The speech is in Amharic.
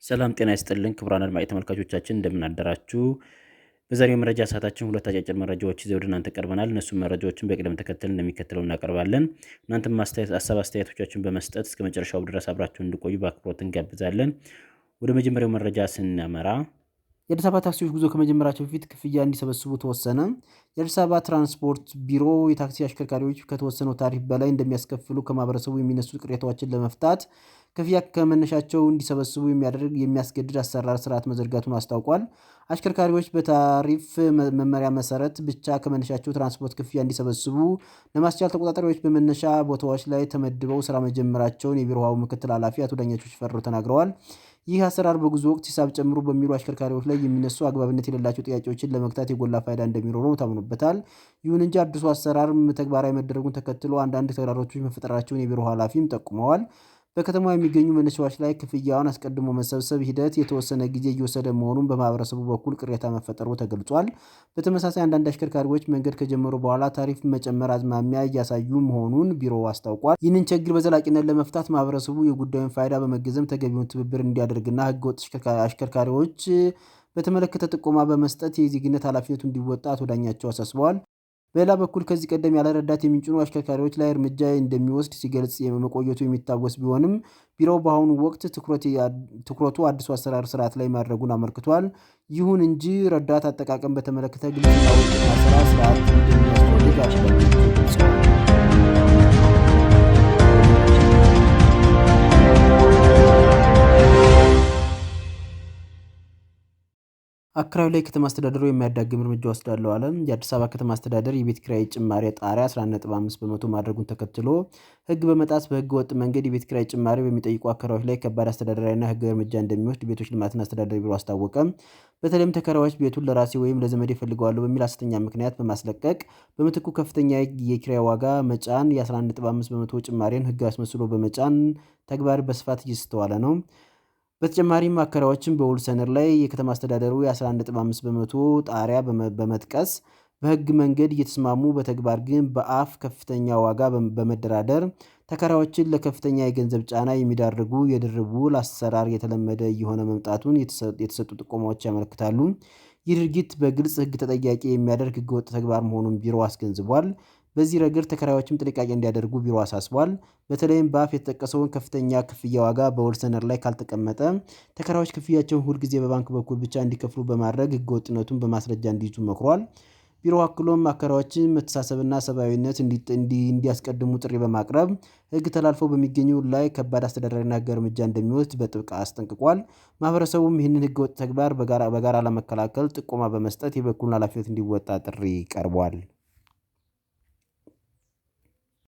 ሰላም ጤና ይስጥልን ክቡራን አድማጭ ተመልካቾቻችን እንደምን አደራችሁ። በዛሬው መረጃ ሰዓታችን ሁለት አጫጭር መረጃዎች ይዘው ወደ እናንተ ቀርበናል። እነሱም መረጃዎችን በቅደም ተከተል እንደሚከተለው እናቀርባለን። እናንተም አስተያየቶቻችሁን በመስጠት እስከ መጨረሻው ድረስ አብራችሁን እንድቆዩ በአክብሮት እንጋብዛለን። ወደ መጀመሪያው መረጃ ስናመራ የአዲስ አበባ ታክሲዎች ጉዞ ከመጀመራቸው በፊት ክፍያ እንዲሰበስቡ ተወሰነ። የአዲስ አበባ ትራንስፖርት ቢሮ የታክሲ አሽከርካሪዎች ከተወሰነው ታሪፍ በላይ እንደሚያስከፍሉ ከማህበረሰቡ የሚነሱ ቅሬታዎችን ለመፍታት ክፍያ ከመነሻቸው እንዲሰበስቡ የሚያስገድድ አሰራር ስርዓት መዘርጋቱን አስታውቋል። አሽከርካሪዎች በታሪፍ መመሪያ መሰረት ብቻ ከመነሻቸው ትራንስፖርት ክፍያ እንዲሰበስቡ ለማስቻል ተቆጣጣሪዎች በመነሻ ቦታዎች ላይ ተመድበው ስራ መጀመራቸውን የቢሮው ምክትል ኃላፊ አቶ ዳኛቸው ሽፈራው ተናግረዋል። ይህ አሰራር በጉዞ ወቅት ሂሳብ ጨምሮ በሚሉ አሽከርካሪዎች ላይ የሚነሱ አግባብነት የሌላቸው ጥያቄዎችን ለመግታት የጎላ ፋይዳ እንደሚኖረው ታምኖበታል። ይሁን እንጂ አዲሱ አሰራር ተግባራዊ መደረጉን ተከትሎ አንዳንድ ተግዳሮቶች መፈጠራቸውን የቢሮው ኃላፊም ጠቁመዋል። በከተማው የሚገኙ መነሻዎች ላይ ክፍያውን አስቀድሞ መሰብሰብ ሂደት የተወሰነ ጊዜ እየወሰደ መሆኑን በማህበረሰቡ በኩል ቅሬታ መፈጠሩ ተገልጿል። በተመሳሳይ አንዳንድ አሽከርካሪዎች መንገድ ከጀመሩ በኋላ ታሪፍ መጨመር አዝማሚያ እያሳዩ መሆኑን ቢሮው አስታውቋል። ይህንን ችግር በዘላቂነት ለመፍታት ማህበረሰቡ የጉዳዩን ፋይዳ በመገንዘብ ተገቢውን ትብብር እንዲያደርግና ህገወጥ አሽከርካሪዎች በተመለከተ ጥቆማ በመስጠት የዜግነት ኃላፊነቱን እንዲወጣ አቶ ዳኛቸው አሳስበዋል። በሌላ በኩል ከዚህ ቀደም ያለ ረዳት የሚጭኑ አሽከርካሪዎች ላይ እርምጃ እንደሚወስድ ሲገልጽ መቆየቱ የሚታወስ ቢሆንም ቢሮው በአሁኑ ወቅት ትኩረቱ አዲሱ አሰራር ስርዓት ላይ ማድረጉን አመልክቷል። ይሁን እንጂ ረዳት አጠቃቀም በተመለከተ ግልጽና ወጥ አሰራር ስርዓት እንደሚያስፈልግ አሽከርካሪዎች ገልጸዋል። አክራሪ ላይ ከተማ አስተዳደሩ የሚያዳግም እርምጃ ወስዳለሁ አለ። የአዲስ አበባ ከተማ አስተዳደር የቤት ኪራይ ጭማሪ ጣሪያ 11.5% ማድረጉን ተከትሎ ህግ በመጣስ በህገ ወጥ መንገድ የቤት ኪራይ ጭማሪ በሚጠይቁ አከራዮች ላይ ከባድ አስተዳደራዊና ህጋዊ እርምጃ እንደሚወስድ ቤቶች ልማትና አስተዳደር ቢሮ አስታወቀ። በተለይም ተከራዮች ቤቱን ለራሴ ወይም ለዘመዴ ፈልገዋለሁ በሚል ሐሰተኛ ምክንያት በማስለቀቅ በምትኩ ከፍተኛ የኪራይ ዋጋ መጫን የ11.5% ጭማሪን ህጋዊ አስመስሎ በመጫን ተግባር በስፋት እየተስተዋለ ነው። በተጨማሪም አከራዮችን በውል ሰነድ ላይ የከተማ አስተዳደሩ የ11.5% ጣሪያ በመጥቀስ በህግ መንገድ እየተስማሙ በተግባር ግን በአፍ ከፍተኛ ዋጋ በመደራደር ተከራዮችን ለከፍተኛ የገንዘብ ጫና የሚዳርጉ የድርብ ውል አሰራር የተለመደ እየሆነ መምጣቱን የተሰጡ ጥቆማዎች ያመለክታሉ። ይህ ድርጊት በግልጽ ህግ ተጠያቂ የሚያደርግ ህገወጥ ተግባር መሆኑን ቢሮ አስገንዝቧል። በዚህ ረገድ ተከራዮችም ጥንቃቄ እንዲያደርጉ ቢሮ አሳስቧል። በተለይም በአፍ የተጠቀሰውን ከፍተኛ ክፍያ ዋጋ በውል ሰነድ ላይ ካልተቀመጠ ተከራዮች ክፍያቸውን ሁልጊዜ በባንክ በኩል ብቻ እንዲከፍሉ በማድረግ ህገወጥነቱን በማስረጃ እንዲይዙ መክሯል። ቢሮ አክሎም አከራዮችን መተሳሰብና ሰብአዊነት እንዲያስቀድሙ ጥሪ በማቅረብ ህግ ተላልፈው በሚገኙ ላይ ከባድ አስተዳደራዊና ህጋዊ እርምጃ እንደሚወስድ በጥብቅ አስጠንቅቋል። ማህበረሰቡም ይህንን ህገወጥ ተግባር በጋራ ለመከላከል ጥቆማ በመስጠት የበኩሉን ኃላፊነት እንዲወጣ ጥሪ ቀርቧል።